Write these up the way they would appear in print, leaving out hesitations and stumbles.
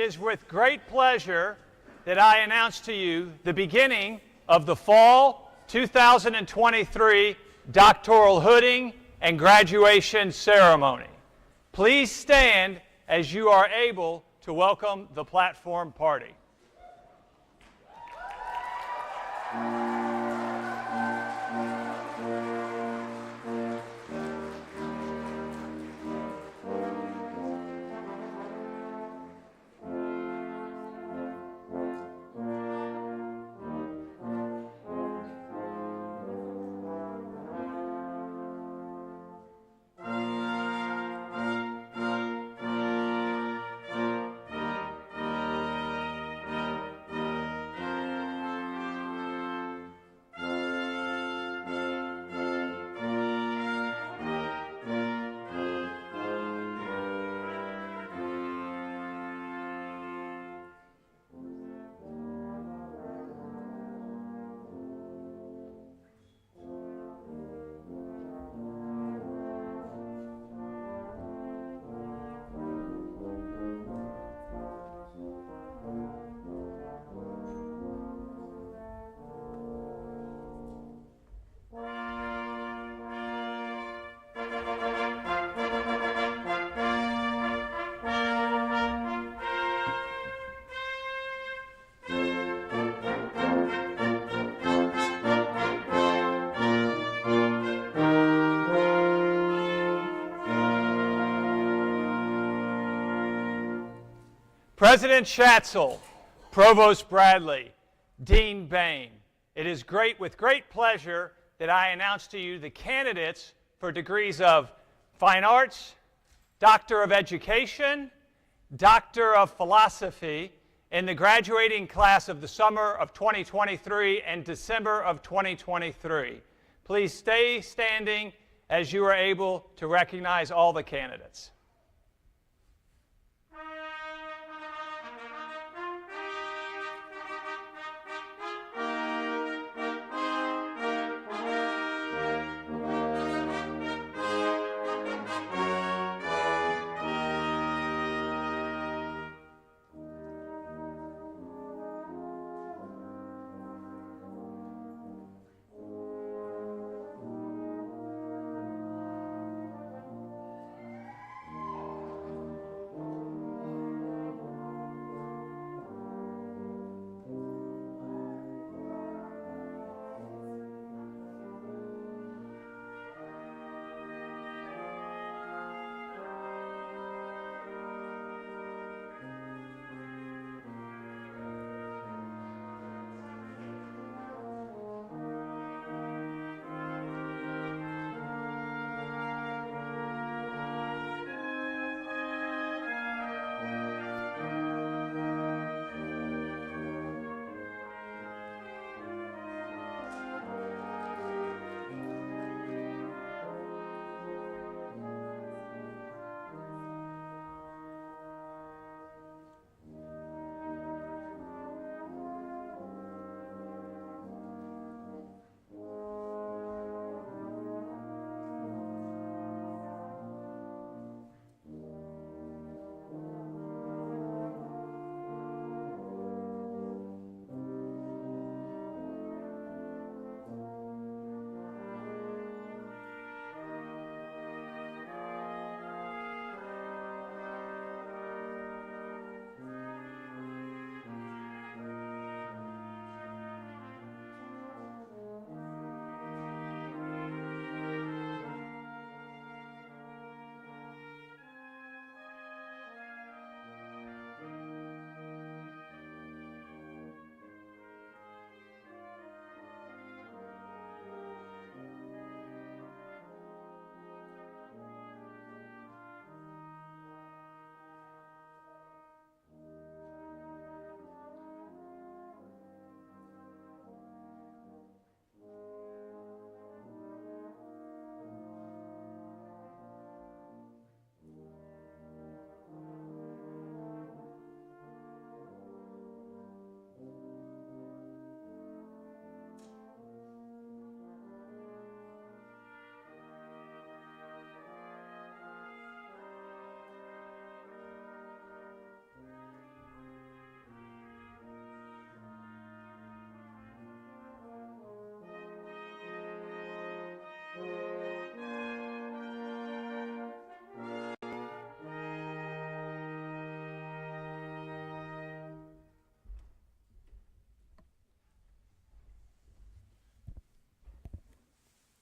is with great pleasure that I announce to you the beginning of the Fall 2023 Doctoral Hooding and Graduation Ceremony. Please stand as you are able to welcome the platform party. President Schatzel, Provost Bradley, Dean Bain, it is with great pleasure that I announce to you the candidates for degrees of Fine Arts, Doctor of Education, Doctor of Philosophy in the graduating class of the summer of 2023 and December of 2023. Please stay standing as you are able to recognize all the candidates.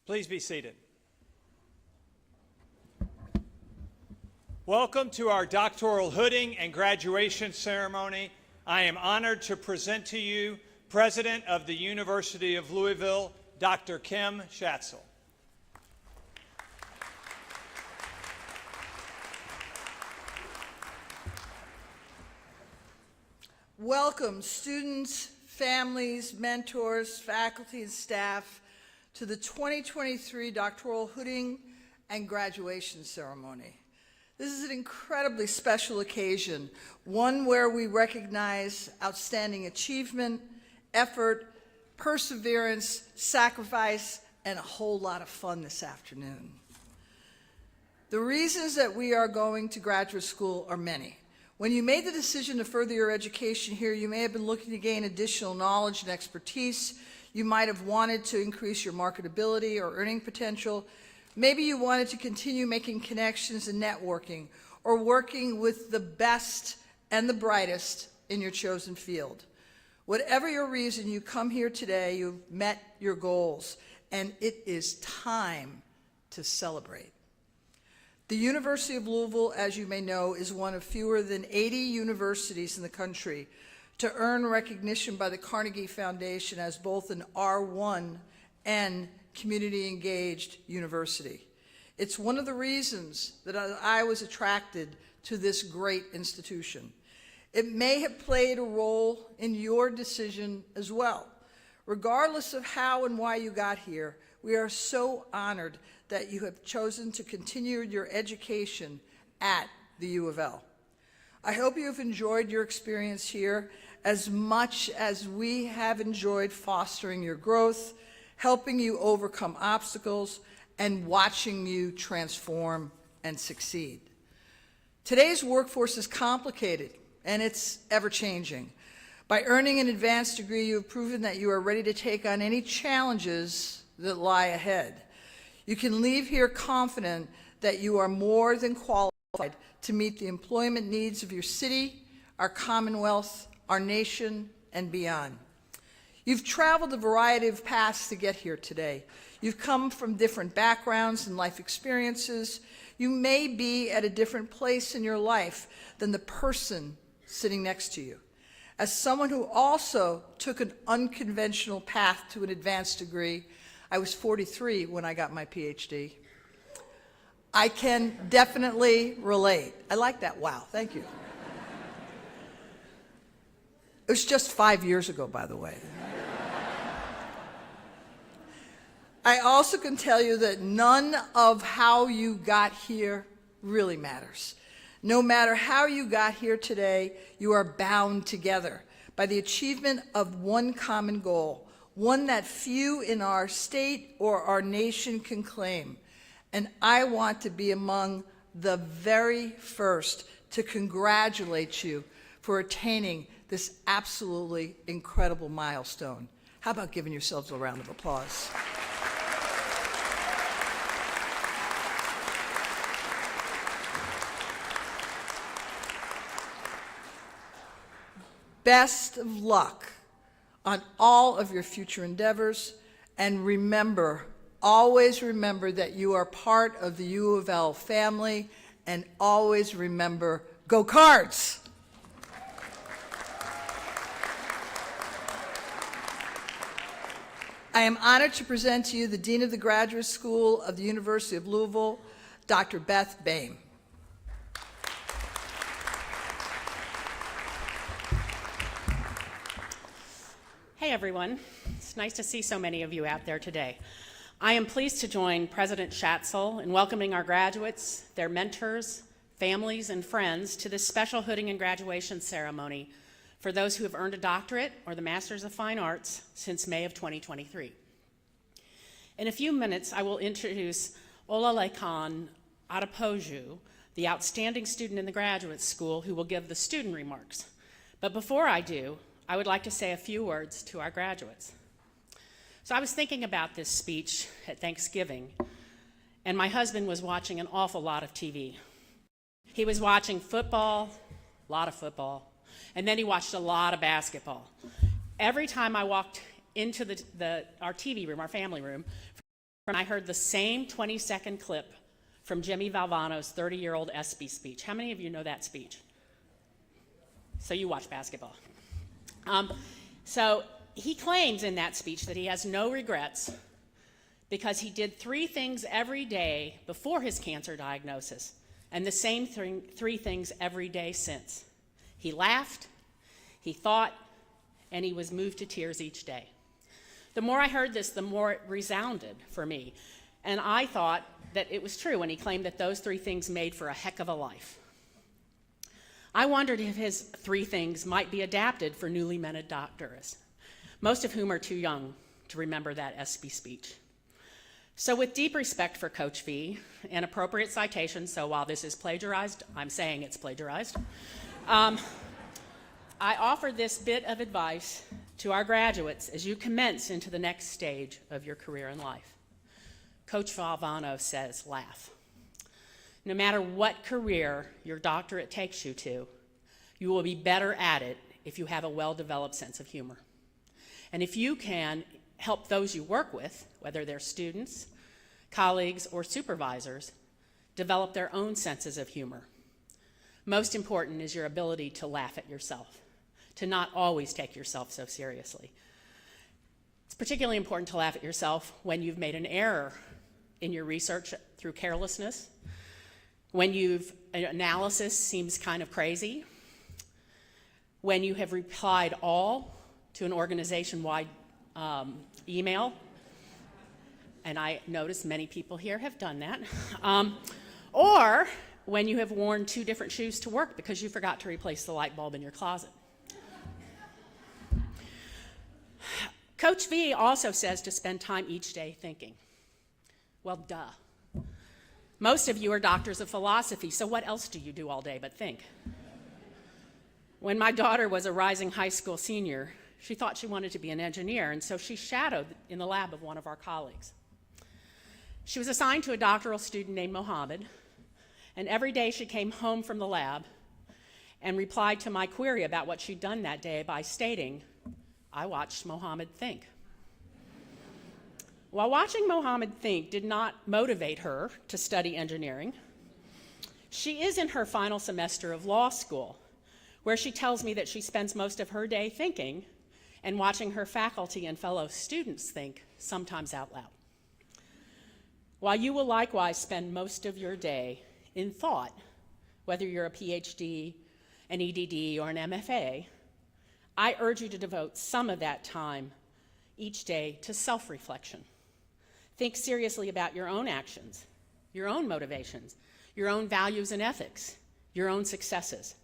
Please be seated. Welcome to our doctoral hooding and graduation ceremony. I am honored to present to you President of the University of Louisville, Dr. Kim Schatzel. Welcome, students, families, mentors, faculty, and staff, to the 2023 Doctoral Hooding and Graduation Ceremony. This is an incredibly special occasion, one where we recognize outstanding achievement, effort, perseverance, sacrifice, and a whole lot of fun this afternoon. The reasons that we are going to graduate school are many. When you made the decision to further your education here, you may have been looking to gain additional knowledge and expertise. You might have wanted to increase your marketability or earning potential. Maybe you wanted to continue making connections and networking, or working with the best and the brightest in your chosen field. Whatever your reason, you come here today, you've met your goals, and it is time to celebrate. The University of Louisville, as you may know, is one of fewer than 80 universities in the country to earn recognition by the Carnegie Foundation as both an R1 and community engaged university. It's one of the reasons that I was attracted to this great institution. It may have played a role in your decision as well. Regardless of how and why you got here, we are so honored that you have chosen to continue your education at the U of L. I hope you have enjoyed your experience here as much as we have enjoyed fostering your growth, helping you overcome obstacles, and watching you transform and succeed. Today's workforce is complicated, and it's ever-changing. By earning an advanced degree, you have proven that you are ready to take on any challenges that lie ahead. You can leave here confident that you are more than qualified to meet the employment needs of your city, our Commonwealth, our nation, and beyond. You've traveled a variety of paths to get here today. You've come from different backgrounds and life experiences. You may be at a different place in your life than the person sitting next to you. As someone who also took an unconventional path to an advanced degree, I was 43 when I got my PhD. I can definitely relate. I like that, wow, thank you. It was just 5 years ago, by the way. I also can tell you that none of how you got here really matters. No matter how you got here today, you are bound together by the achievement of one common goal, one that few in our state or our nation can claim. And I want to be among the very first to congratulate you for attaining this absolutely incredible milestone. How about giving yourselves a round of applause? Best of luck on all of your future endeavors, and remember, always remember that you are part of the U of L family, and always remember, go Cards! I am honored to present to you the Dean of the Graduate School of the University of Louisville, Dr. Beth Boehm. Hey everyone, it's nice to see so many of you out there today. I am pleased to join President Schatzel in welcoming our graduates, their mentors, families, and friends to this special hooding and graduation ceremony for those who have earned a doctorate or the Masters of Fine Arts since May of 2023. In a few minutes, I will introduce Olalekan Adepoju, the outstanding student in the graduate school who will give the student remarks. But before I do, I would like to say a few words to our graduates. So I was thinking about this speech at Thanksgiving, and my husband was watching an awful lot of TV. He was watching football, a lot of football, and then he watched a lot of basketball. Every time I walked into our TV room, our family room, I heard the same 20-second clip from Jimmy Valvano's 30-year-old ESPY speech. How many of you know that speech? So you watch basketball. So he claims in that speech that he has no regrets because he did 3 things every day before his cancer diagnosis and the same three things every day since. He laughed, he thought, and he was moved to tears each day. The more I heard this, the more it resounded for me. And I thought that it was true when he claimed that those 3 things made for a heck of a life. I wondered if his 3 things might be adapted for newly minted doctors, most of whom are too young to remember that ESPY speech. So with deep respect for Coach V and appropriate citations, so while this is plagiarized, I'm saying it's plagiarized, I offer this bit of advice to our graduates as you commence into the next stage of your career in life. Coach Valvano says, laugh. No matter what career your doctorate takes you to, you will be better at it if you have a well-developed sense of humor. And if you can help those you work with, whether they're students, colleagues, or supervisors, develop their own senses of humor. Most important is your ability to laugh at yourself, to not always take yourself so seriously. It's particularly important to laugh at yourself when you've made an error in your research through carelessness, when an analysis seems kind of crazy, when you have replied all to an organization-wide email, and I notice many people here have done that, or when you have worn 2 different shoes to work because you forgot to replace the light bulb in your closet. Coach V also says to spend time each day thinking. Well, duh. Most of you are doctors of philosophy, so what else do you do all day but think? When my daughter was a rising high school senior, she thought she wanted to be an engineer, and so she shadowed in the lab of one of our colleagues. She was assigned to a doctoral student named Mohammed, and every day she came home from the lab and replied to my query about what she'd done that day by stating, I watched Mohammed think. While watching Mohammed think did not motivate her to study engineering, she is in her final semester of law school, where she tells me that she spends most of her day thinking and watching her faculty and fellow students think, sometimes out loud. While you will likewise spend most of your day in thought, whether you're a PhD, an EDD, or an MFA, I urge you to devote some of that time each day to self-reflection. Think seriously about your own actions, your own motivations, your own values and ethics, your own successes,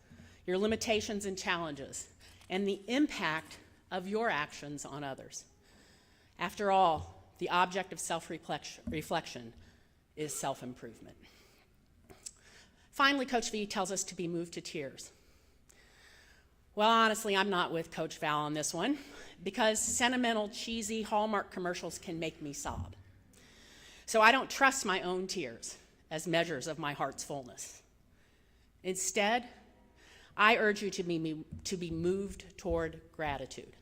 your limitations and challenges, and the impact of your actions on others. After all, the object of self-reflection is self-improvement. Finally, Coach V tells us to be moved to tears. Well, honestly, I'm not with Coach Val on this one, because sentimental, cheesy Hallmark commercials can make me sob. So I don't trust my own tears as measures of my heart's fullness. Instead, I urge you to be moved toward gratitude.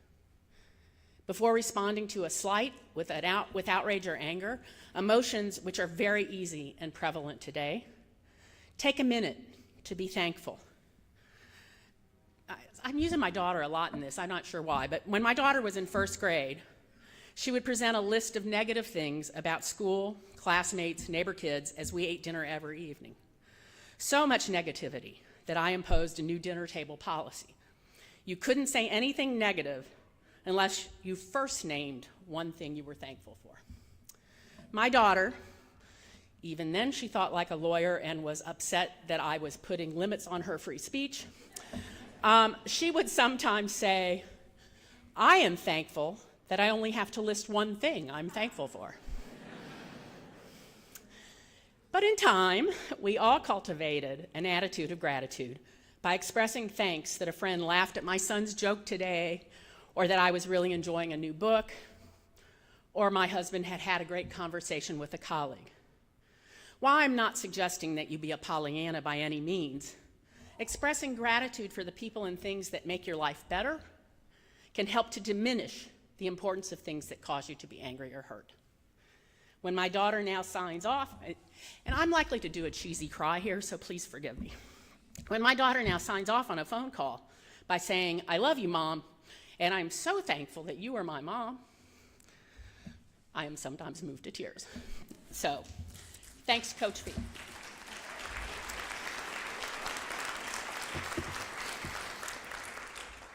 Before responding to a slight with outrage or anger, emotions which are very easy and prevalent today, take a minute to be thankful. I'm using my daughter a lot in this, I'm not sure why, but when my daughter was in first grade, she would present a list of negative things about school, classmates, neighbor kids as we ate dinner every evening. So much negativity that I imposed a new dinner table policy. You couldn't say anything negative unless you first named one thing you were thankful for. My daughter, even then she thought like a lawyer and was upset that I was putting limits on her free speech. She would sometimes say, I am thankful that I only have to list one thing I'm thankful for. But in time, we all cultivated an attitude of gratitude by expressing thanks that a friend laughed at my son's joke today, or that I was really enjoying a new book, or my husband had had a great conversation with a colleague. While I'm not suggesting that you be a Pollyanna by any means, expressing gratitude for the people and things that make your life better can help to diminish the importance of things that cause you to be angry or hurt. When my daughter now signs off, and I'm likely to do a cheesy cry here, so please forgive me. When my daughter now signs off on a phone call by saying, "I love you, Mom, and I'm so thankful that you are my mom," I am sometimes moved to tears. So, thanks, Coach V.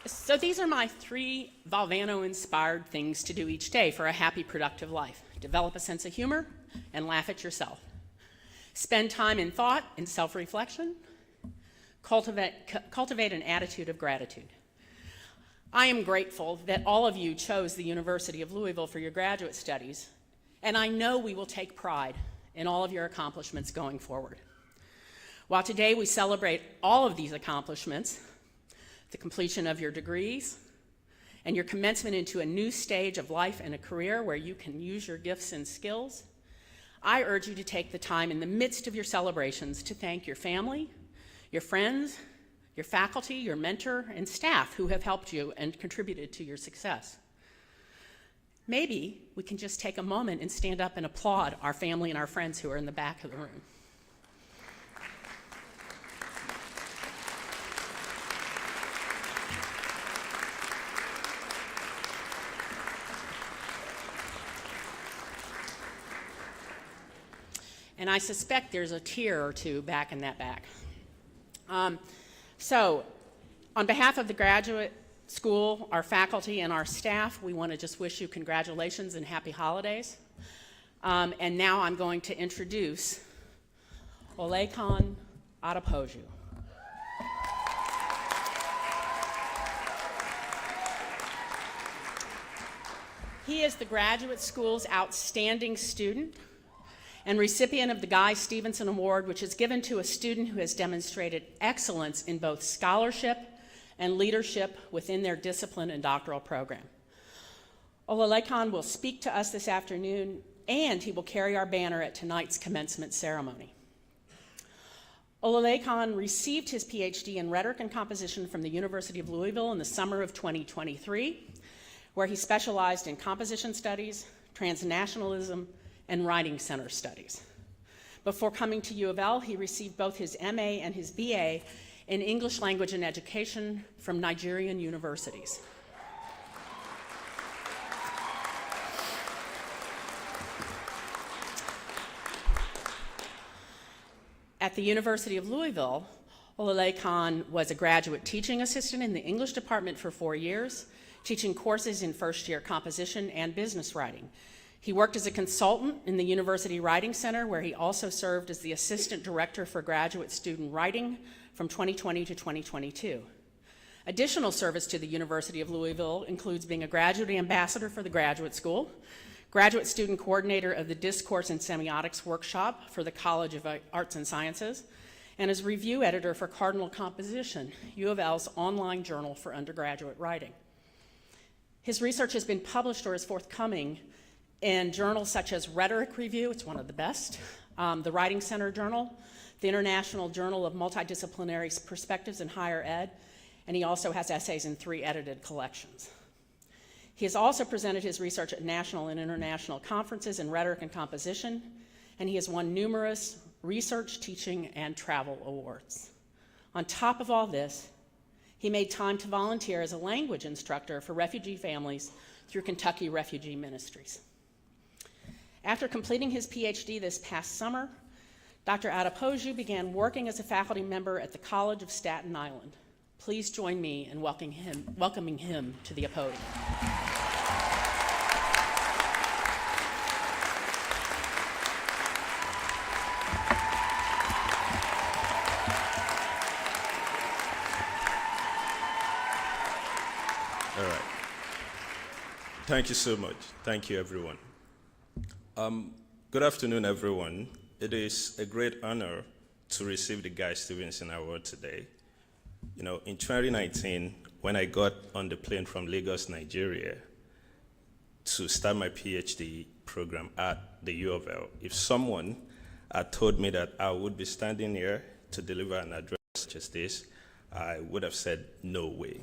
So these are my 3 Valvano-inspired things to do each day for a happy, productive life. Develop a sense of humor and laugh at yourself. Spend time in thought and self-reflection. Cultivate an attitude of gratitude. I am grateful that all of you chose the University of Louisville for your graduate studies, and I know we will take pride in all of your accomplishments going forward. While today we celebrate all of these accomplishments, the completion of your degrees, and your commencement into a new stage of life and a career where you can use your gifts and skills, I urge you to take the time in the midst of your celebrations to thank your family, your friends, your faculty, your mentor, and staff who have helped you and contributed to your success. Maybe we can just take a moment and stand up and applaud our family and our friends who are in the back of the room. And I suspect there's a tear or two back in that back. So, on behalf of the graduate school, our faculty, and our staff, we want to just wish you congratulations and happy holidays. And now I'm going to introduce Olekan Adepoju. He is the graduate school's outstanding student and recipient of the Guy Stevenson Award, which is given to a student who has demonstrated excellence in both scholarship and leadership within their discipline and doctoral program. Olalekan will speak to us this afternoon, and he will carry our banner at tonight's commencement ceremony. Olalekan received his PhD in rhetoric and composition from the University of Louisville in the summer of 2023, where he specialized in composition studies, transnationalism, and writing center studies. Before coming to U of L, he received both his MA and his BA in English language and education from Nigerian universities. At the University of Louisville, Olalekan was a graduate teaching assistant in the English department for 4 years, teaching courses in first-year composition and business writing. He worked as a consultant in the University Writing Center, where he also served as the assistant director for graduate student writing from 2020 to 2022. Additional service to the University of Louisville includes being a graduate ambassador for the graduate school, graduate student coordinator of the Discourse and Semiotics Workshop for the College of Arts and Sciences, and as review editor for Cardinal Composition, U of L's online journal for undergraduate writing. His research has been published or is forthcoming in journals such as Rhetoric Review, it's one of the best, the Writing Center Journal, the International Journal of Multidisciplinary Perspectives in Higher Ed, and he also has essays in 3 edited collections. He has also presented his research at national and international conferences in rhetoric and composition, and he has won numerous research, teaching, and travel awards. On top of all this, he made time to volunteer as a language instructor for refugee families through Kentucky Refugee Ministries. After completing his PhD this past summer, Dr. Adepoju began working as a faculty member at the College of Staten Island. Please join me in welcoming him to the podium. All right. Thank you so much. Thank you, everyone. Good afternoon, everyone. It is a great honor to receive the Guy Stevenson Award today. You know, in 2019, when I got on the plane from Lagos, Nigeria, to start my PhD program at the U of L, if someone had told me that I would be standing here to deliver an address such as this, I would have said, no way.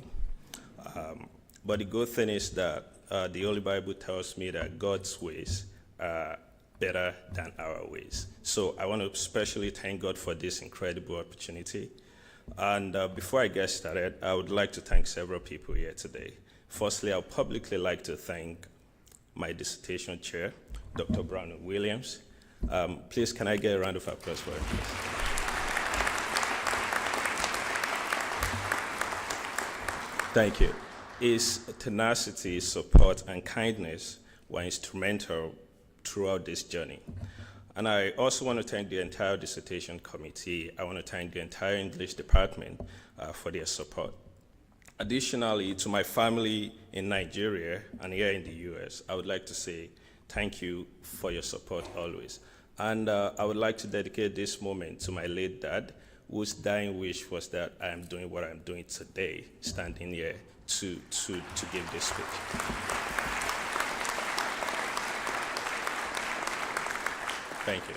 But the good thing is that the Holy Bible tells me that God's ways are better than our ways. So I want to especially thank God for this incredible opportunity. And before I get started, I would like to thank several people here today. Firstly, I would publicly like to thank my dissertation chair, Dr. Brown Williams. Please, can I get a round of applause for him, please? Thank you. His tenacity, support, and kindness were instrumental throughout this journey. And I also want to thank the entire dissertation committee. I want to thank the entire English department for their support. Additionally, to my family in Nigeria and here in the US, I would like to say thank you for your support always. And I would like to dedicate this moment to my late dad, whose dying wish was that I am doing what I'm doing today, standing here to give this speech. Thank you.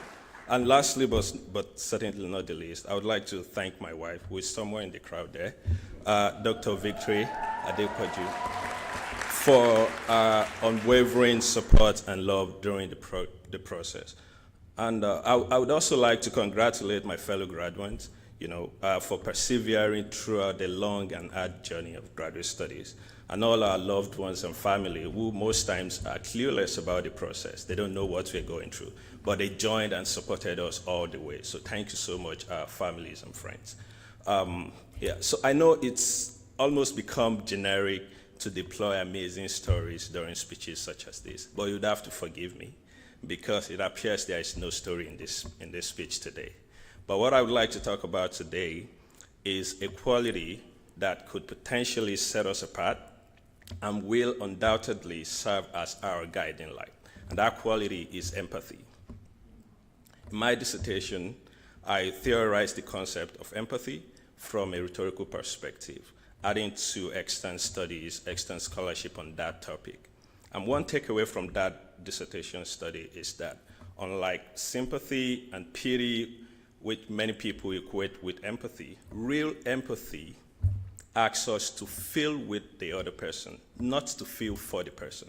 And lastly, but certainly not the least, I would like to thank my wife, who is somewhere in the crowd there, Dr. Victory Adepoju, for unwavering support and love during the process. And I would also like to congratulate my fellow graduates, for persevering throughout the long and hard journey of graduate studies, and all our loved ones and family who most times are clueless about the process. They don't know what we're going through, but they joined and supported us all the way. So thank you so much, our families and friends. So I know it's almost become generic to deploy amazing stories during speeches such as this, but you'd have to forgive me because it appears there is no story in this speech today. But what I would like to talk about today is a quality that could potentially set us apart and will undoubtedly serve as our guiding light. And that quality is empathy. In my dissertation, I theorized the concept of empathy from a rhetorical perspective, adding to extant studies, extant scholarship on that topic. And one takeaway from that dissertation study is that unlike sympathy and pity, which many people equate with empathy, real empathy asks us to feel with the other person, not to feel for the person.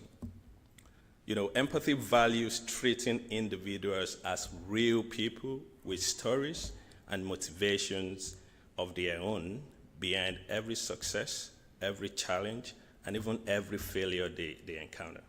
Empathy values treating individuals as real people with stories and motivations of their own behind every success, every challenge, and even every failure they encounter.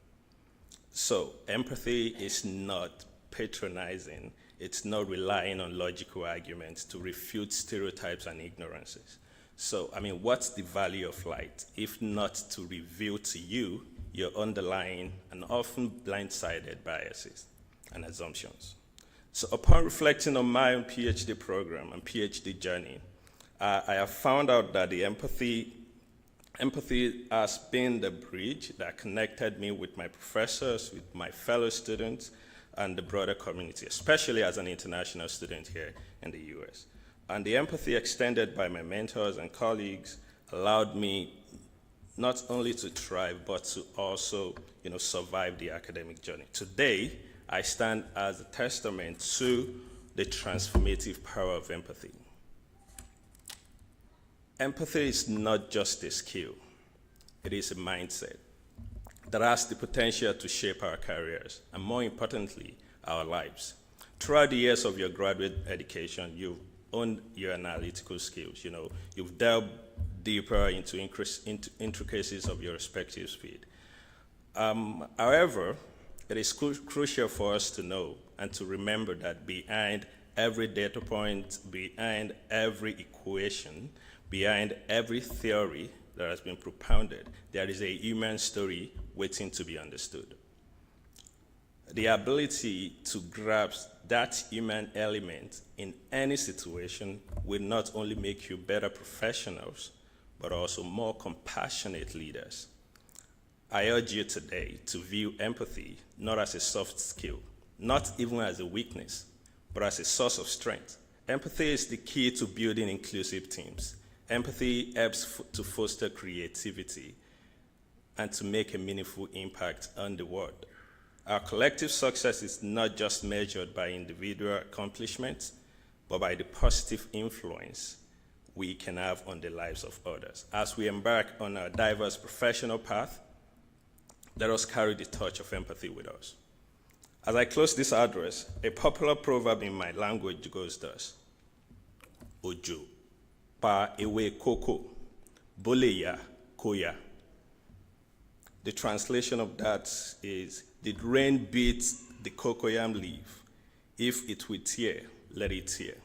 So empathy is not patronizing. It's not relying on logical arguments to refute stereotypes and ignorances. So, what's the value of light if not to reveal to you your underlying and often blindsided biases and assumptions? So upon reflecting on my own PhD program and PhD journey, I have found out that the empathy has been the bridge that connected me with my professors, with my fellow students, and the broader community, especially as an international student here in the US. And the empathy extended by my mentors and colleagues allowed me not only to thrive, but to also survive the academic journey. Today, I stand as a testament to the transformative power of empathy. Empathy is not just a skill, it is a mindset that has the potential to shape our careers, and more importantly, our lives. Throughout the years of your graduate education, you've honed your analytical skills. You've delved deeper into intricacies of your respective field. However, it is crucial for us to know and to remember that behind every data point, behind every equation, behind every theory that has been propounded, there is a human story waiting to be understood. The ability to grasp that human element in any situation will not only make you better professionals, but also more compassionate leaders. I urge you today to view empathy not as a soft skill, not even as a weakness, but as a source of strength. Empathy is the key to building inclusive teams. Empathy helps to foster creativity and to make a meaningful impact on the world. Our collective success is not just measured by individual accomplishments, but by the positive influence we can have on the lives of others. As we embark on a diverse professional path, let us carry the torch of empathy with us. As I close this address, a popular proverb in my language goes thus: Ojo, pa ewe koko, boleya koya. The translation of that is, did rain beat the cocoyam leaf? If it will tear, let it tear.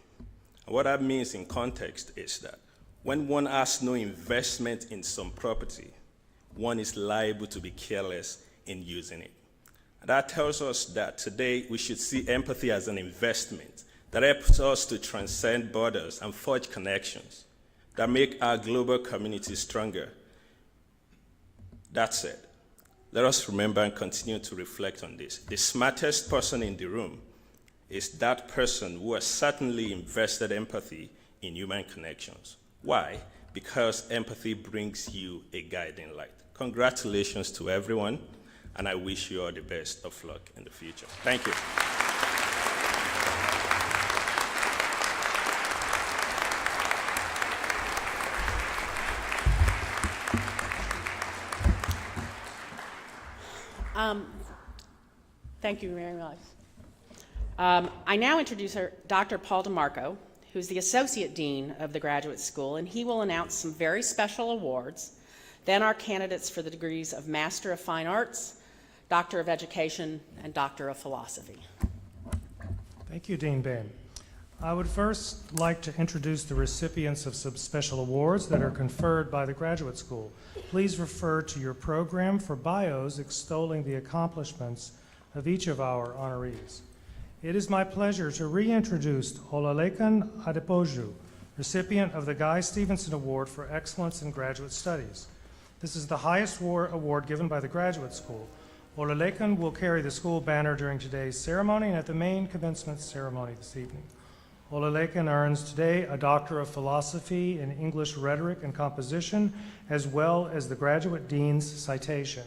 And what that means in context is that when one has no investment in some property, one is liable to be careless in using it. And that tells us that today we should see empathy as an investment that helps us to transcend borders and forge connections that make our global community stronger. That said, let us remember and continue to reflect on this. The smartest person in the room is that person who has certainly invested empathy in human connections. Why? Because empathy brings you a guiding light. Congratulations to everyone, and I wish you all the best of luck in the future. Thank you. Thank you very much. I now introduce Dr. Paul DeMarco, who's the Associate Dean of the Graduate School, and he will announce some very special awards, then our candidates for the degrees of Master of Fine Arts, Doctor of Education, and Doctor of Philosophy. Thank you, Dean Bain. I would first like to introduce the recipients of some special awards that are conferred by the Graduate School. Please refer to your program for bios extolling the accomplishments of each of our honorees. It is my pleasure to reintroduce Olalekan Adepoju, recipient of the Guy Stevenson Award for Excellence in Graduate Studies. This is the highest award given by the Graduate School. Olalekan will carry the school banner during today's ceremony and at the main commencement ceremony this evening. Olalekan earns today a Doctor of Philosophy in English Rhetoric and Composition, as well as the Graduate Dean's citation.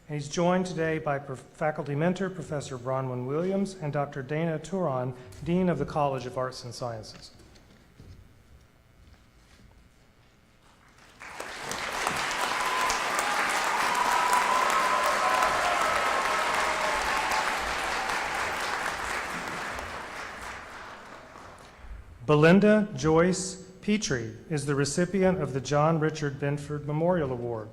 And he's joined today by faculty mentor, Professor Bronwyn Williams, and Dr. Dana Turan, Dean of the College of Arts and Sciences. Belinda Joyce Petrie is the recipient of the John Richard Binford Memorial Award.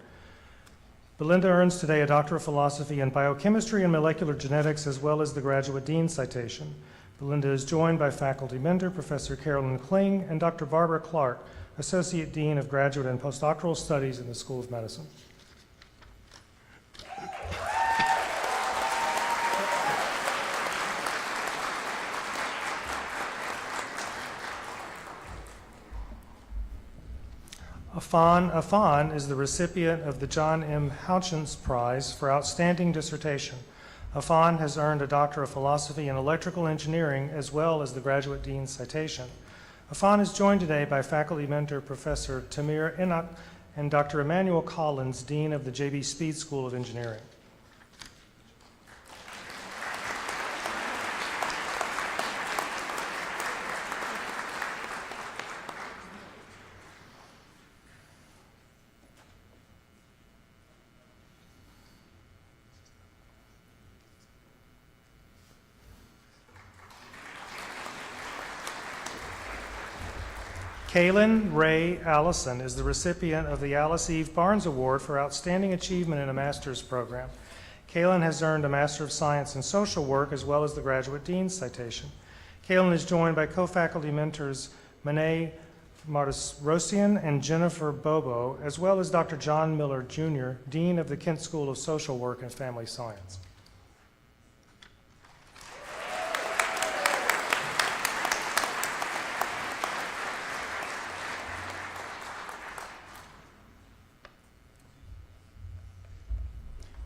Belinda earns today a Doctor of Philosophy in Biochemistry and Molecular Genetics, as well as the Graduate Dean citation. Belinda is joined by faculty mentor, Professor Carolyn Kling, and Dr. Barbara Clark, Associate Dean of Graduate and Postdoctoral Studies in the School of Medicine. Afan is the recipient of the John M. Houchins Prize for Outstanding Dissertation. Afan has earned a Doctor of Philosophy in Electrical Engineering, as well as the Graduate Dean's citation. Afan is joined today by faculty mentor Professor Tamir Enoch and Dr. Emmanuel Collins, Dean of the J.B. Speed School of Engineering. Kaylin Ray Allison is the recipient of the Alice Eve Barnes Award for Outstanding Achievement in a Master's Program. Kaylin has earned a Master of Science in Social Work, as well as the Graduate Dean's citation. Kaylin is joined by co-faculty mentors Manae Martirosyan and Jennifer Bobo, as well as Dr. John Miller, Jr., Dean of the Kent School of Social Work and Family Science.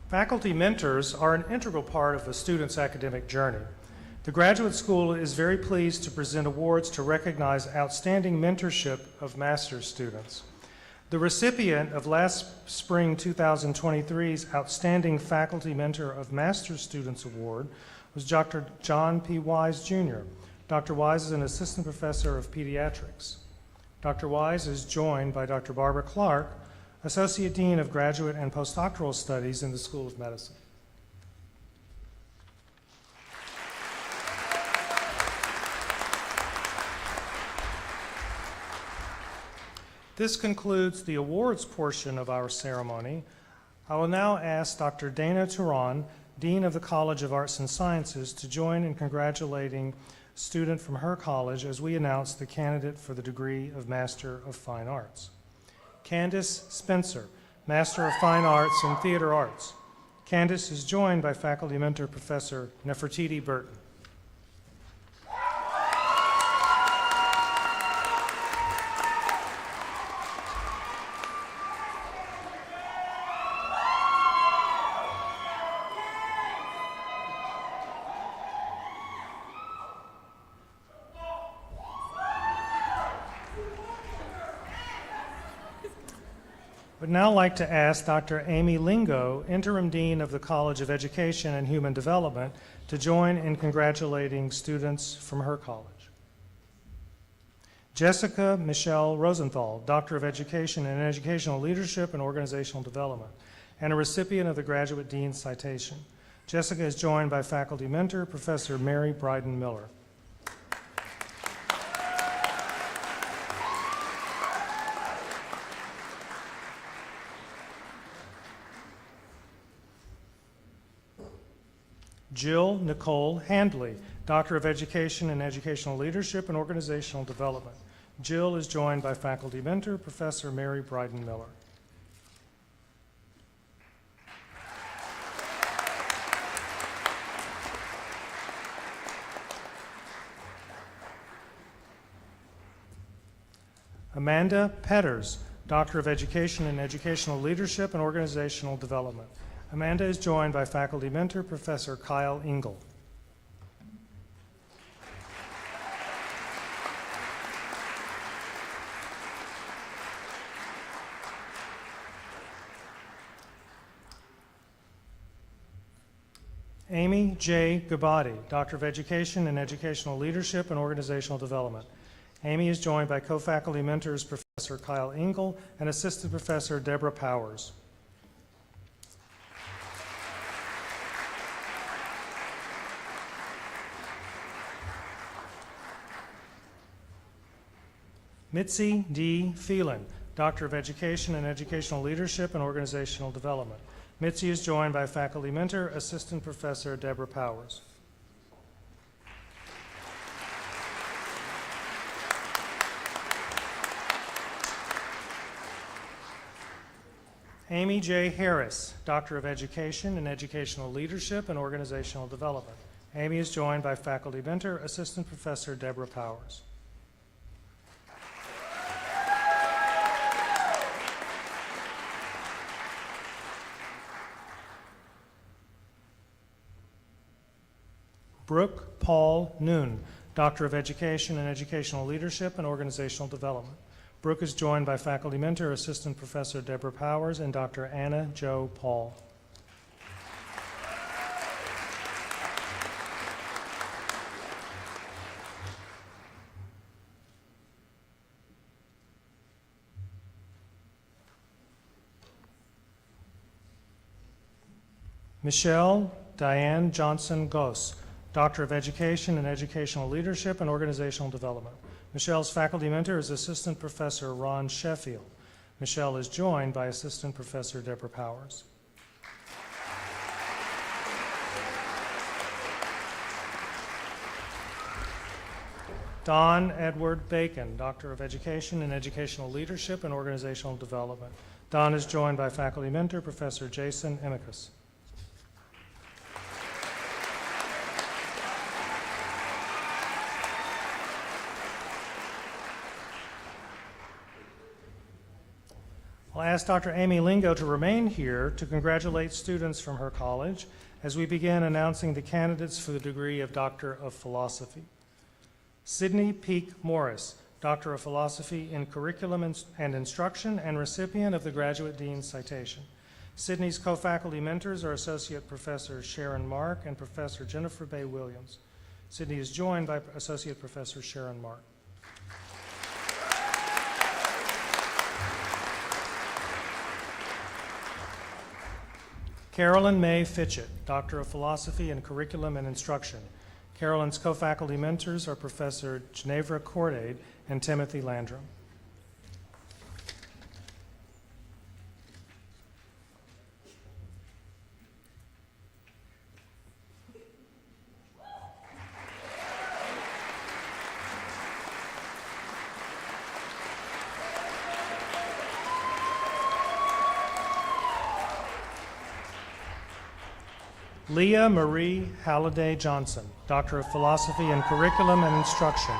Faculty mentors are an integral part of a student's academic journey. The Graduate School is very pleased to present awards to recognize outstanding mentorship of master's students. The recipient of last spring 2023's Outstanding Faculty Mentor of Master's Students Award was Dr. John P. Wise, Jr. Dr. Wise is an assistant professor of pediatrics. Dr. Wise is joined by Dr. Barbara Clark, Associate Dean of Graduate and Postdoctoral Studies in the School of Medicine. This concludes the awards portion of our ceremony. I will now ask Dr. Dana Turan, Dean of the College of Arts and Sciences, to join in congratulating a student from her college as we announce the candidate for the degree of Master of Fine Arts. Candace Spencer, Master of Fine Arts in Theater Arts. Candace is joined by faculty mentor Professor Nefertiti Burton. Would now like to ask Dr. Amy Lingo, Interim Dean of the College of Education and Human Development, to join in congratulating students from her college. Jessica Michelle Rosenthal, Doctor of Education in Educational Leadership and Organizational Development, and a recipient of the Graduate Dean's Citation. Jessica is joined by faculty mentor, Professor Mary Bryden Miller. Jill Nicole Handley, Doctor of Education in Educational Leadership and Organizational Development. Jill is joined by faculty mentor, Professor Mary Bryden Miller. Amanda Petters, Doctor of Education in Educational Leadership and Organizational Development. Amanda is joined by faculty mentor, Professor Kyle Engel. Amy J. Gabati, Doctor of Education in Educational Leadership and Organizational Development. Amy is joined by co-faculty mentors, Professor Kyle Engel and Assistant Professor Deborah Powers. Mitzi D. Phelan, Doctor of Education in Educational Leadership and Organizational Development. Mitzi is joined by faculty mentor, Assistant Professor Deborah Powers. Amy J. Harris, Doctor of Education in Educational Leadership and Organizational Development. Amy is joined by faculty mentor, Assistant Professor Deborah Powers. Brooke Paul Noon, Doctor of Education in Educational Leadership and Organizational Development. Brooke is joined by faculty mentor, Assistant Professor Deborah Powers, and Dr. Anna Jo Paul. Michelle Diane Johnson Goss, Doctor of Education in Educational Leadership and Organizational Development. Michelle's faculty mentor is Assistant Professor Ron Sheffield. Michelle is joined by Assistant Professor Deborah Powers. Don Edward Bacon, Doctor of Education in Educational Leadership and Organizational Development. Don is joined by faculty mentor Professor Jason Emicus. I'll ask Dr. Amy Lingo to remain here to congratulate students from her college as we begin announcing the candidates for the degree of Doctor of Philosophy. Sydney Peak Morris, Doctor of Philosophy in Curriculum and Instruction and recipient of the Graduate Dean's Citation. Sydney's co-faculty mentors are Associate Professor Sharon Mark and Professor Jennifer Bay Williams. Sydney is joined by Associate Professor Sharon Mark. Carolyn May Fitchett, Doctor of Philosophy in Curriculum and Instruction. Carolyn's co-faculty mentors are Professor Ginevra Cordade and Timothy Landrum. Leah Marie Halliday Johnson, Doctor of Philosophy in Curriculum and Instruction.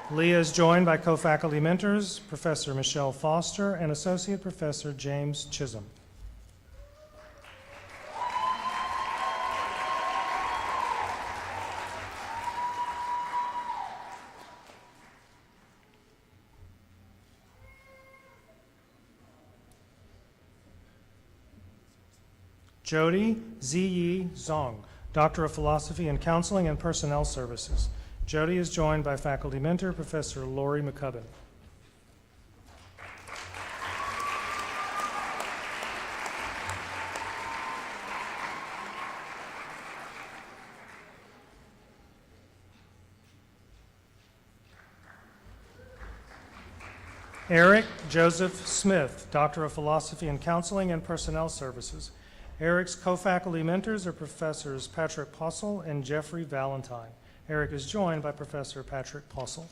Leah is joined by co-faculty mentors, Professor Michelle Foster and Associate Professor James Chisholm. Jody Ziyi Zong, Doctor of Philosophy in Counseling and Personnel Services. Jody is joined by faculty mentor, Professor Lori McCubbin. Eric Joseph Smith, Doctor of Philosophy in Counseling and Personnel Services. Eric's co-faculty mentors are Professors Patrick Possel and Jeffrey Valentine. Eric is joined by Professor Patrick Possel.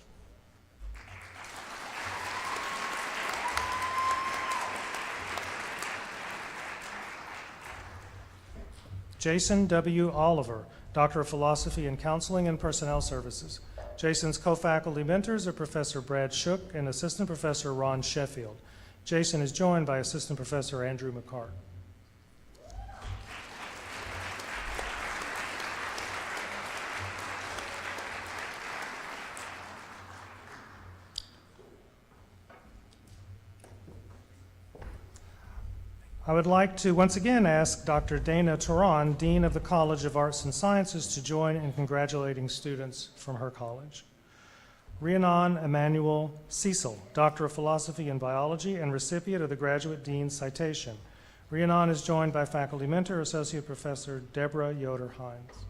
Jason W. Oliver, Doctor of Philosophy in Counseling and Personnel Services. Jason's co-faculty mentors are Professor Brad Shook and Assistant Professor Ron Sheffield. Jason is joined by Assistant Professor Andrew McCart. I would like to once again ask Dr. Dana Turan, Dean of the College of Arts and Sciences, to join in congratulating students from her college. Rhiannon Emmanuel Cecil, Doctor of Philosophy in Biology and recipient of the Graduate Dean's Citation. Rhiannon is joined by faculty mentor, Associate Professor Deborah Yoder-Hines.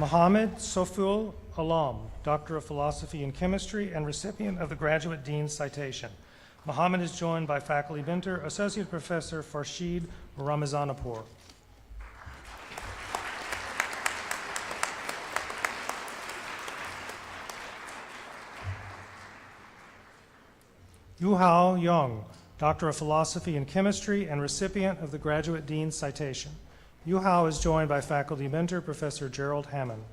Mohammed Soful Alam, Doctor of Philosophy in Chemistry and recipient of the Graduate Dean's Citation. Mohammed is joined by faculty mentor, Associate Professor Farshid Ramazanapur. Yuhao Young, Doctor of Philosophy in Chemistry and recipient of the Graduate Dean's Citation. Yuhao is joined by faculty mentor, Professor Gerald Hammond.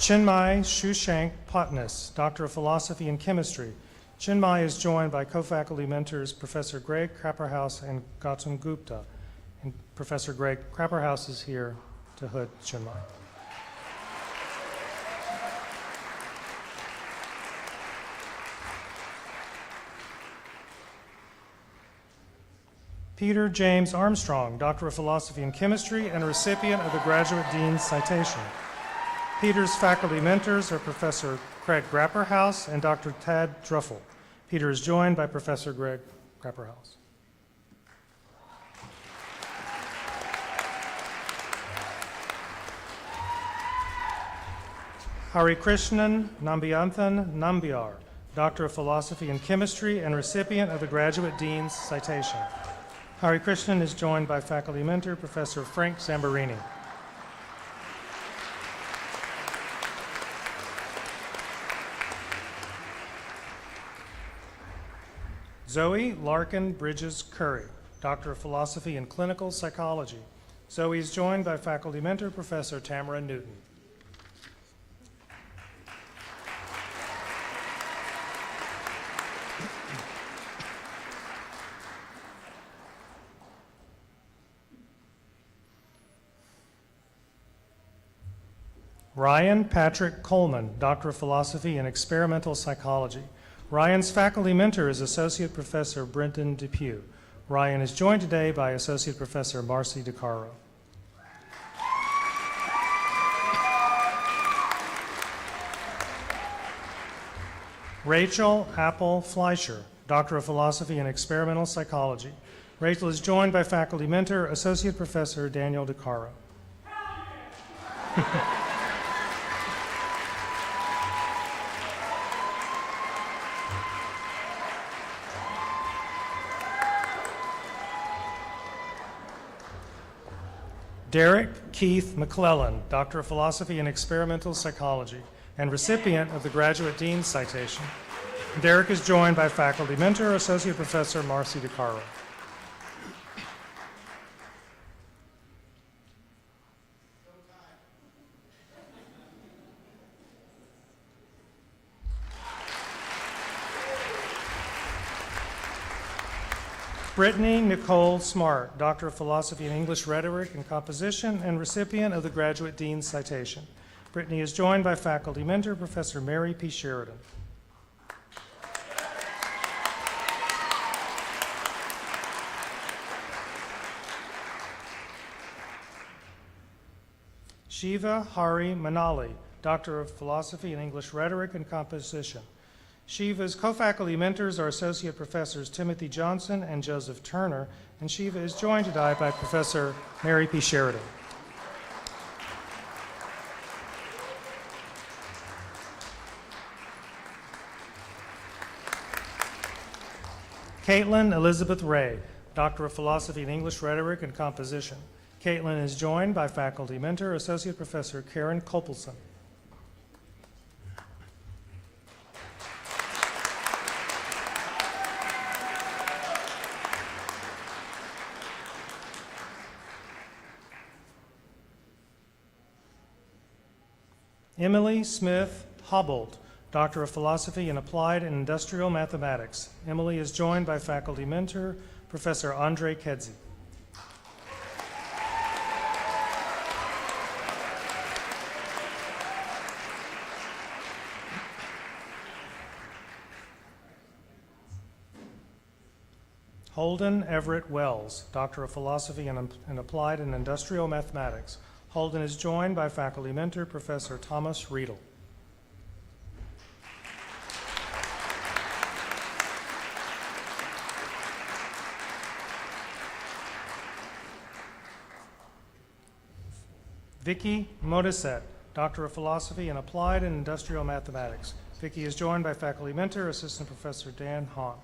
Chinmay Shushank Patnas, Doctor of Philosophy in Chemistry. Chinmay is joined by co-faculty mentors Professor Greg Crapperhouse and Gautam Gupta. And Professor Greg Crapperhouse is here to hood Chinmay. Peter James Armstrong, Doctor of Philosophy in Chemistry and a recipient of the Graduate Dean's Citation. Peter's faculty mentors are Professor Craig Grapperhouse and Dr. Tad Druffel. Peter is joined by Professor Greg Grapperhouse. Harikrishnan Nambianthan Nambiar, Doctor of Philosophy in Chemistry and recipient of the Graduate Dean's Citation. Harikrishnan is joined by faculty mentor Professor Frank Zambarini. Zoe Larkin Bridges Curry, Doctor of Philosophy in Clinical Psychology. Zoe is joined by faculty mentor Professor Tamara Newton. Ryan Patrick Coleman, Doctor of Philosophy in Experimental Psychology. Ryan's faculty mentor is Associate Professor Brenton Depew. Ryan is joined today by Associate Professor Marcy DeCaro. Rachel Apple Fleischer, Doctor of Philosophy in Experimental Psychology. Rachel is joined by faculty mentor, Associate Professor Daniel DeCaro. Derek Keith McClellan, Doctor of Philosophy in Experimental Psychology, and recipient of the Graduate Dean's Citation. Derek is joined by faculty mentor, Associate Professor Marcy DeCaro. Brittany Nicole Smart, Doctor of Philosophy in English Rhetoric and Composition, and recipient of the Graduate Dean's Citation. Brittany is joined by faculty mentor, Professor Mary P. Sheridan. Shiva Hari Manali, Doctor of Philosophy in English Rhetoric and Composition. Shiva's co-faculty mentors are Associate Professors Timothy Johnson and Joseph Turner, and Shiva is joined today by Professor Mary P. Sheridan. Caitlin Elizabeth Ray, Doctor of Philosophy in English Rhetoric and Composition. Caitlin is joined by faculty mentor, Associate Professor Karen Kopelson. Emily Smith Hobbold, Doctor of Philosophy in Applied and Industrial Mathematics. Emily is joined by faculty mentor, Professor Andre Kedzie. Holden Everett Wells, Doctor of Philosophy in Applied and Industrial Mathematics. Holden is joined by faculty mentor, Professor Thomas Riedel. Vicky Modisette, Doctor of Philosophy in Applied and Industrial Mathematics. Vicky is joined by faculty mentor, Assistant Professor Dan Hahn.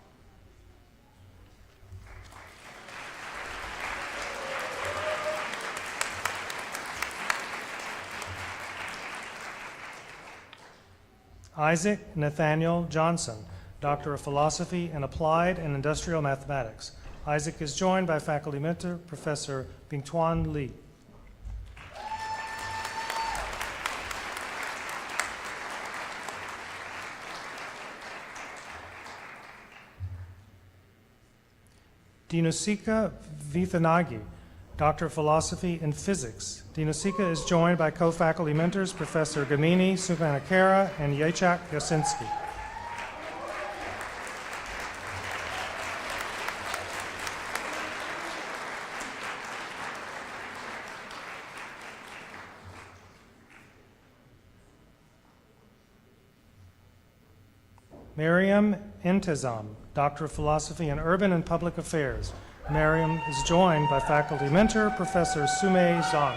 Isaac Nathaniel Johnson, Doctor of Philosophy in Applied and Industrial Mathematics. Isaac is joined by faculty mentor, Professor Bingtuan Li. Dinusika Vithanagi, Doctor of Philosophy in Physics. Dinusika is joined by co-faculty mentors, Professor Gamini Supanakara and Yachak Yasinski. Miriam Intezam, Doctor of Philosophy in Urban and Public Affairs. Miriam is joined by faculty mentor, Professor Sumei Zhang.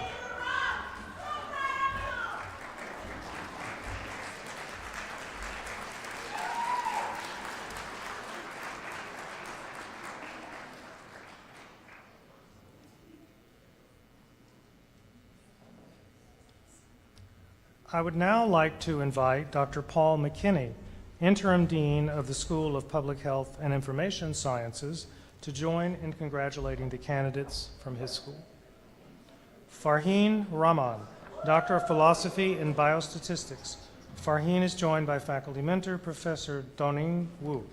I would now like to invite Dr. Paul McKinney, Interim Dean of the School of Public Health and Information Sciences, to join in congratulating the candidates from his school. Farheen Rahman, Doctor of Philosophy in Biostatistics. Farheen is joined by faculty mentor, Professor Doning Wu.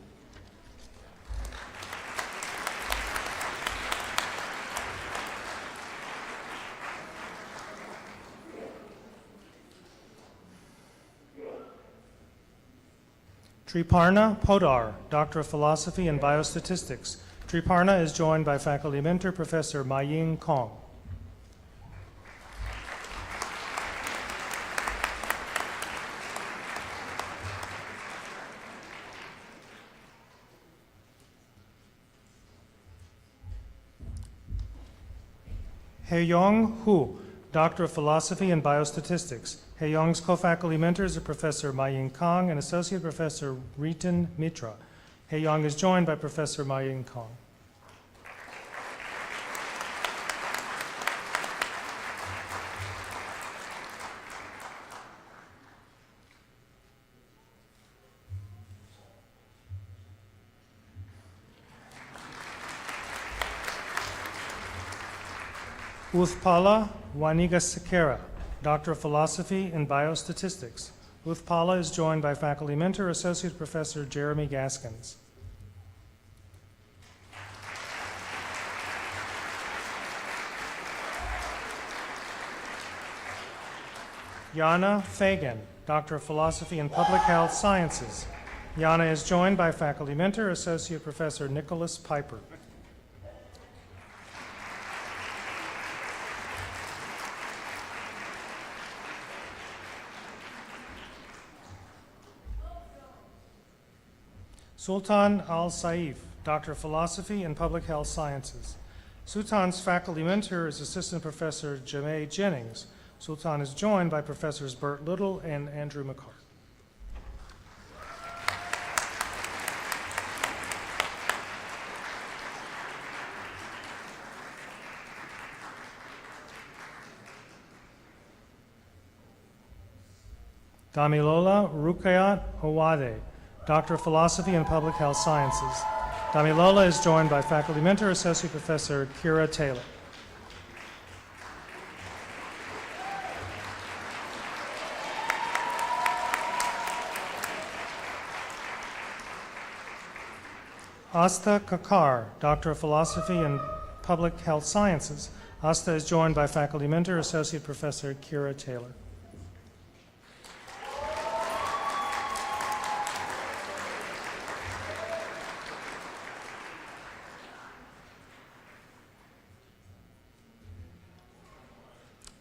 Triparna Podar, Doctor of Philosophy in Biostatistics. Triparna is joined by faculty mentor, Professor Maying Kong. Haeyong Hu, Doctor of Philosophy and Biostatistics. Haeyong's co-faculty mentors are Professor Maying Kong and Associate Professor Ritin Mitra. Haeyong is joined by Professor Maying Kong. Uthpala Wanigasekera, Doctor of Philosophy and Biostatistics. Uthpala is joined by faculty mentor, Associate Professor Jeremy Gaskins. Yana Fagan, Doctor of Philosophy and Public Health Sciences. Yana is joined by faculty mentor, Associate Professor Nicholas Piper. Sultan Al-Saif, Doctor of Philosophy and Public Health Sciences. Sultan's faculty mentor is Assistant Professor Jamay Jennings. Sultan is joined by Professors Bert Little and Andrew McCart. Damilola Rukayat Owade, Doctor of Philosophy and Public Health Sciences. Damilola is joined by faculty mentor, Associate Professor Kira Taylor. Asta Kakar, Doctor of Philosophy and Public Health Sciences. Asta is joined by faculty mentor, Associate Professor Kira Taylor.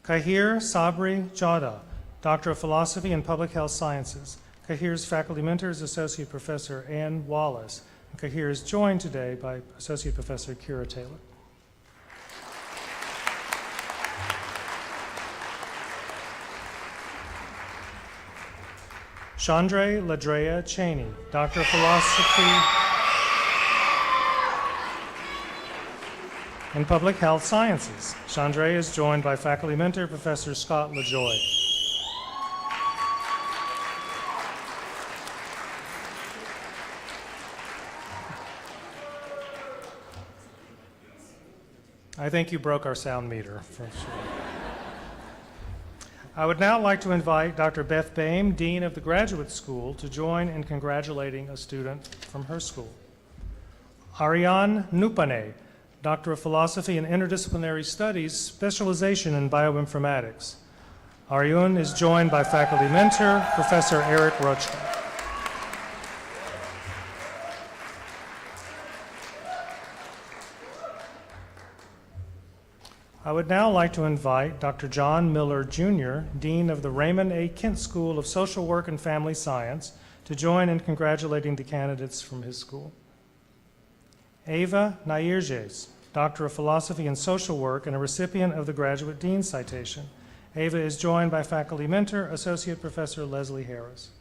Kahir Sabri Jada, Doctor of Philosophy and Public Health Sciences. Kahir's faculty mentor is Associate Professor Ann Wallace. Kahir is joined today by Associate Professor Kira Taylor. Chandra Ladrea Cheney, Doctor of Philosophy and Public Health Sciences. Chandra is joined by faculty mentor Professor Scott LaJoy. I think you broke our sound meter for sure. I would now like to invite Dr. Beth Boehm, Dean of the Graduate School, to join in congratulating a student from her school. Ariane Nupane, Doctor of Philosophy and Interdisciplinary Studies, specialization in bioinformatics. Ariane is joined by faculty mentor, Professor Eric Rochka. I would now like to invite Dr. John Miller, Jr., Dean of the Raymond A. Kent School of Social Work and Family Science, to join in congratulating the candidates from his school. Ava Nairjes, Doctor of Philosophy and Social Work and a recipient of the Graduate Dean Citation. Ava is joined by faculty mentor, Associate Professor Leslie Harris.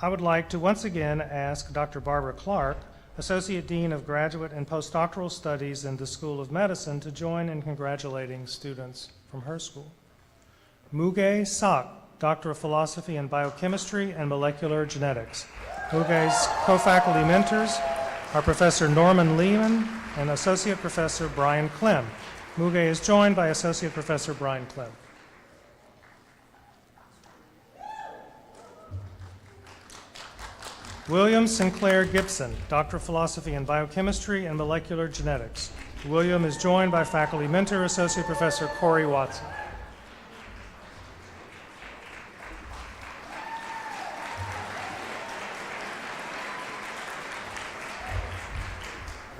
I would like to once again ask Dr. Barbara Clark, Associate Dean of Graduate and Postdoctoral Studies in the School of Medicine, to join in congratulating students from her school. Muge Sak, Doctor of Philosophy in Biochemistry and Molecular Genetics. Muge's co-faculty mentors are Professor Norman Lehman and Associate Professor Brian Clem. Muge is joined by Associate Professor Brian Clem. William Sinclair Gibson, Doctor of Philosophy in Biochemistry and Molecular Genetics. William is joined by faculty mentor, Associate Professor Corey Watson.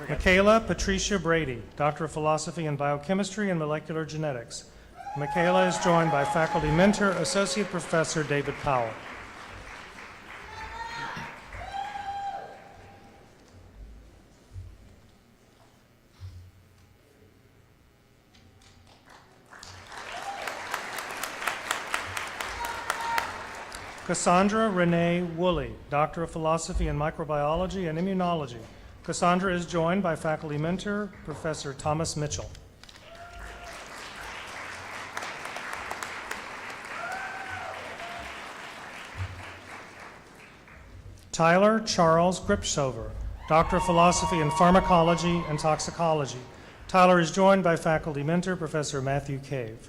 Michaela Patricia Brady, Doctor of Philosophy in Biochemistry and Molecular Genetics. Michaela is joined by faculty mentor, Associate Professor David Powell. Cassandra Renee Woolley, Doctor of Philosophy in Microbiology and Immunology. Cassandra is joined by faculty mentor, Professor Thomas Mitchell. Tyler Charles Gripshover, Doctor of Philosophy in Pharmacology and Toxicology. Tyler is joined by faculty mentor, Professor Matthew Cave.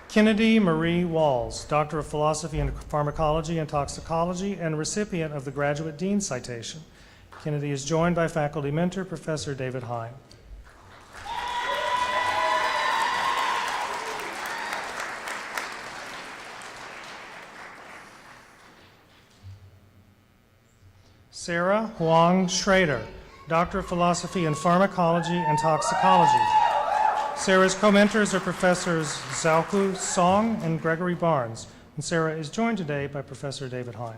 Kennedy Marie Walls, Doctor of Philosophy in Pharmacology and Toxicology and recipient of the Graduate Dean Citation. Kennedy is joined by faculty mentor, Professor David Hine. Sarah Huang Schrader, Doctor of Philosophy in Pharmacology and Toxicology. Sarah's co-mentors are Professors Zhaoku Song and Gregory Barnes, and Sarah is joined today by Professor David Hine.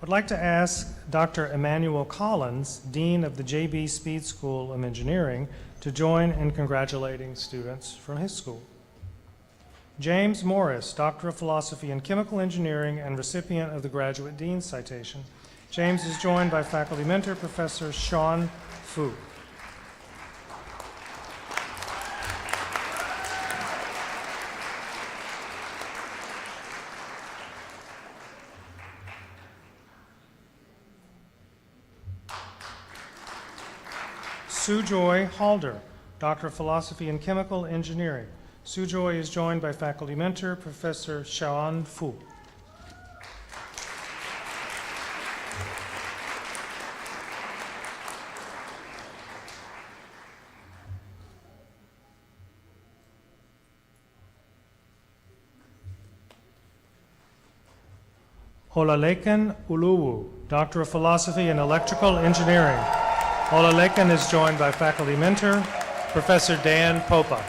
I'd like to ask Dr. Emmanuel Collins, Dean of the J.B. Speed School of Engineering, to join in congratulating students from his school. James Morris, Doctor of Philosophy in Chemical Engineering and recipient of the Graduate Dean Citation. James is joined by faculty mentor, Professor Sean Fu. Sujoy Halder, Doctor of Philosophy in Chemical Engineering. Sujoy is joined by faculty mentor, Professor Xiaoan Fu. Olalekan Uluwu, Doctor of Philosophy in Electrical Engineering. Olalekan is joined by faculty mentor, Professor Dan Popa.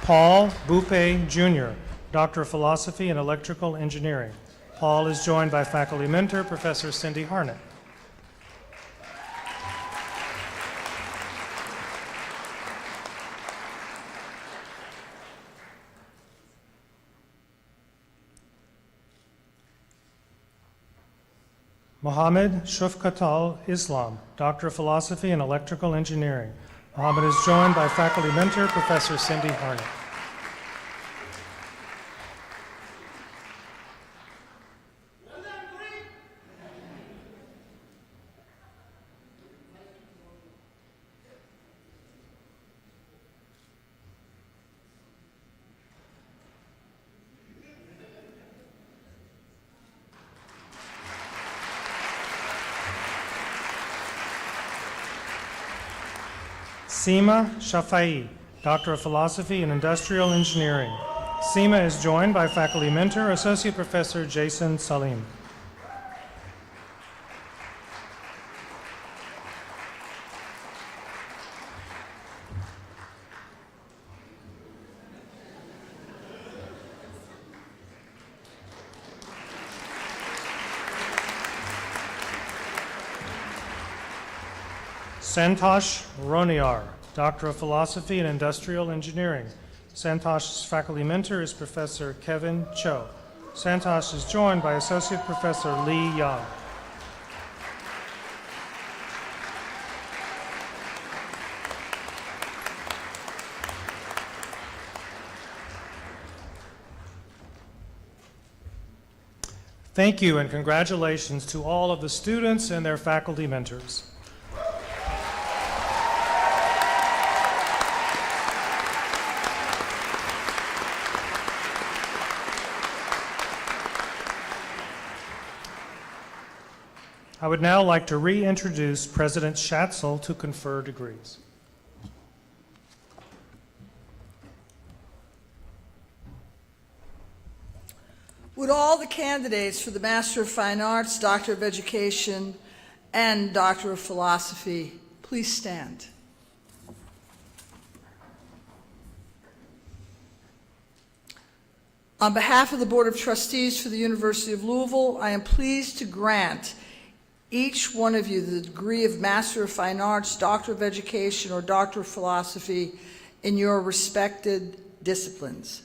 Paul Bupe Jr., Doctor of Philosophy in Electrical Engineering. Paul is joined by faculty mentor, Professor Cindy Harnett. Mohammed Shufqatal Islam, Doctor of Philosophy in Electrical Engineering. Mohammed is joined by faculty mentor, Professor Cindy Harnett. Seema Shafai, Doctor of Philosophy in Industrial Engineering. Seema is joined by faculty mentor, Associate Professor Jason Salim. Santosh Roniar, Doctor of Philosophy in Industrial Engineering. Santosh's faculty mentor is Professor Kevin Cho. Santosh is joined by Associate Professor Lee Young. Thank you and congratulations to all of the students and their faculty mentors. I would now like to reintroduce President Schatzel to confer degrees. Would all the candidates for the Master of Fine Arts, Doctor of Education, and Doctor of Philosophy please stand? On behalf of the Board of Trustees for the University of Louisville, I am pleased to grant each one of you the degree of Master of Fine Arts, Doctor of Education, or Doctor of Philosophy in your respected disciplines,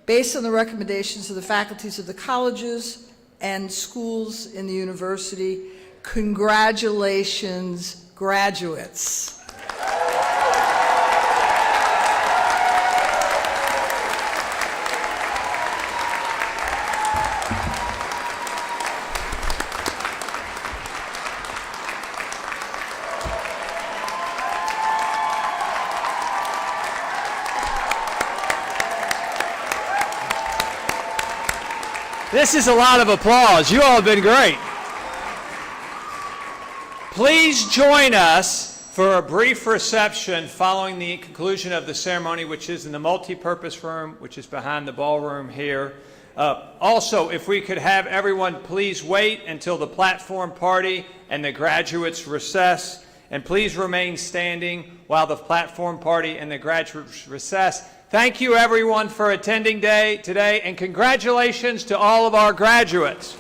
based on the recommendations of the faculties of the colleges and schools in the university. Congratulations, graduates. This is a lot of applause. You all have been great. Please join us for a brief reception following the conclusion of the ceremony, which is in the multi-purpose room, which is behind the ballroom here. Also, if we could have everyone please wait until the platform party and the graduates recess, and please remain standing while the platform party and the graduates recess. Thank you, everyone, for attending today, and congratulations to all of our graduates.